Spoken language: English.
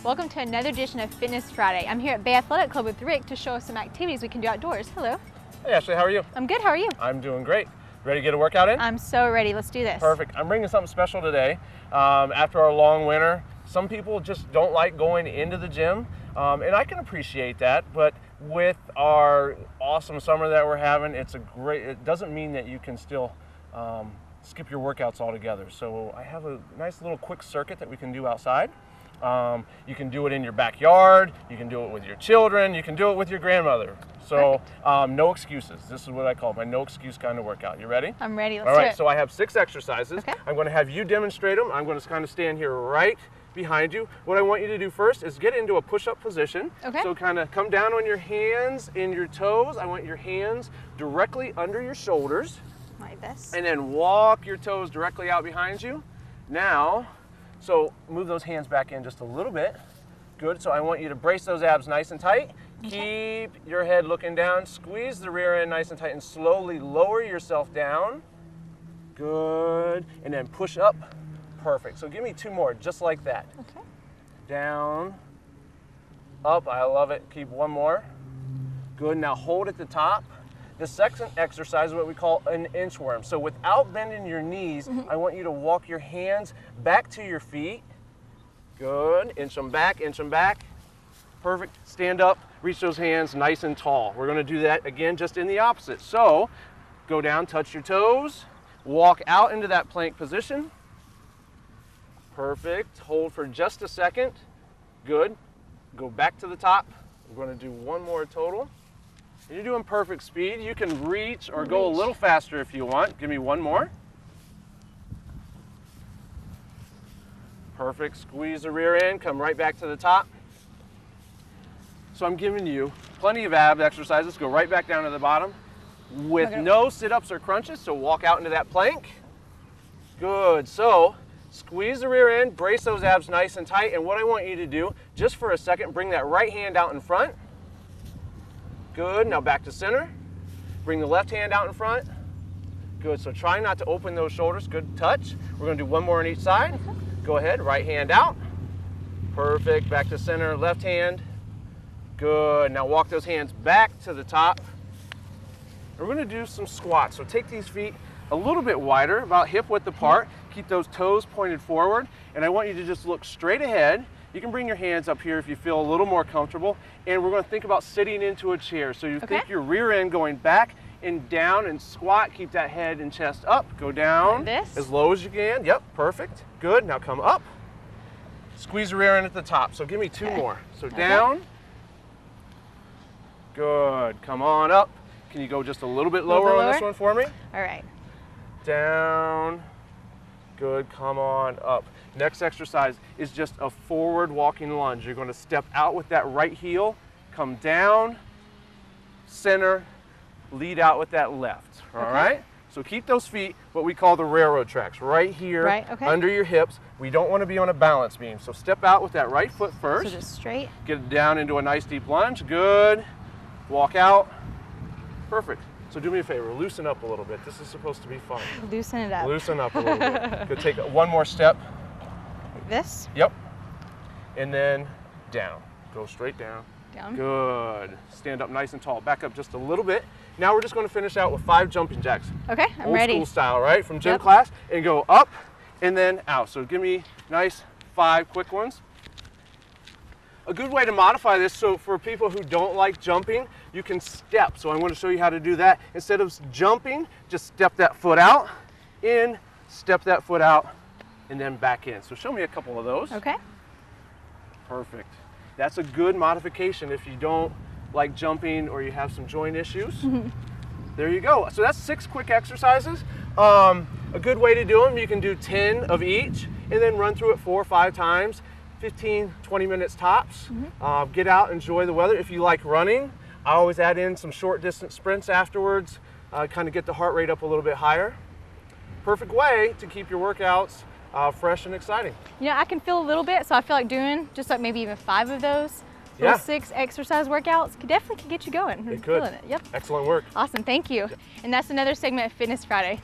Welcome to another edition of Fitness Friday. I'm here at Bay Athletic Club with Rick to show us some activities we can do outdoors. Hello. Hey Ashley, how are you? I'm good, how are you? I'm doing great. Ready to get a workout in? I'm so ready, let's do this. Perfect. I'm bringing something special today. After our long winter, some people just don't like going into the gym, and I can appreciate that, but with our awesome summer that we're having, it doesn't mean that you can still skip your workouts altogether. So I have a nice little quick circuit that we can do outside. You can do it in your backyard, you can do it with your children, you can do it with your grandmother. So no excuses. This is what I call my no excuse kind of workout. You ready? I'm ready, let's do it. All right, so I have 6 exercises. Okay. I'm going to have you demonstrate them. I'm going to kind of stand here right behind you. What I want you to do first is get into a push-up position. Okay. So kind of come down on your hands and your toes. I want your hands directly under your shoulders. Like this. And then walk your toes directly out behind you. Now, so move those hands back in just a little bit. Good, so I want you to brace those abs nice and tight. Okay. Keep your head looking down. Squeeze the rear end nice and tight and slowly lower yourself down. Good, and then push up. Perfect, so give me 2 more, just like that. Okay. Down, up, I love it. Keep 1 more. Good, now hold at the top. The second exercise is what we call an inchworm. So without bending your knees, I want you to walk your hands back to your feet. Good, inch them back, inch them back. Perfect, stand up, reach those hands nice and tall. We're gonna do that again, just in the opposite. So go down, touch your toes, walk out into that plank position. Perfect, hold for just a second. Good, go back to the top. We're gonna do 1 more total. You're doing perfect speed. You can reach or go a little faster if you want. Give me 1 more. Perfect. Squeeze the rear end. Come right back to the top. So I'm giving you plenty of ab exercises. Go right back down to the bottom with no sit-ups or crunches. So walk out into that plank. Good. So squeeze the rear end. Brace those abs nice and tight. And what I want you to do, just for a second, bring that right hand out in front. Good, now back to center. Bring the left hand out in front. Good, so try not to open those shoulders. Good touch. We're gonna do 1 more on each side. Go ahead, right hand out. Perfect, back to center, left hand. Good, now walk those hands back to the top. We're gonna do some squats. So take these feet a little bit wider, about hip width apart. Keep those toes pointed forward. And I want you to just look straight ahead. You can bring your hands up here if you feel a little more comfortable. And we're going to think about sitting into a chair. So you think your rear end going back and down and squat. Keep that head and chest up. Go down like this. As low as you can. Yep, perfect. Good. Now come up. Squeeze the rear end at the top. So give me 2 more. So down. Good. Come on up. Can you go just a little bit lower on this one for me? All right. Down. Good. Come on up. Next exercise is just a forward walking lunge. You're going to step out with that right heel, come down, center, lead out with that left. All right? So keep those feet, what we call the railroad tracks, right here under your hips. We don't want to be on a balance beam. So step out with that right foot first. So just straight. Get it down into a nice deep lunge. Good. Walk out. Perfect. So do me a favor, loosen up a little bit. This is supposed to be fun. Loosen it up. Loosen up a little bit. Good. Take 1 more step. This? Yep. And then down. Go straight down. Down. Good. Stand up nice and tall. Back up just a little bit. Now we're just going to finish out with 5 jumping jacks. Okay, I'm Old ready. Old school style, right? From gym class. And go up and then out. So give me nice 5 quick ones. A good way to modify this, so for people who don't like jumping, you can step. So I'm going to show you how to do that. Instead of jumping, just step that foot out, in, step that foot out, and then back in. So show me a couple of those. Okay. Perfect. That's a good modification if you don't like jumping or you have some joint issues. There you go. So that's 6 quick exercises. A good way to do them, you can do 10 of each and then run through it 4 or 5 times, 15, 20 minutes tops. Get out, enjoy the weather. If you like running, I always add in some short distance sprints afterwards, kind of get the heart rate up a little bit higher. Perfect way to keep your workouts fresh and exciting. You know, I can feel a little bit, so I feel like doing just like maybe even 5 of those. Little 6 exercise workouts definitely could get you going. It could. Feeling it. Yep. Excellent work. Awesome, thank you. And that's another segment of Fitness Friday.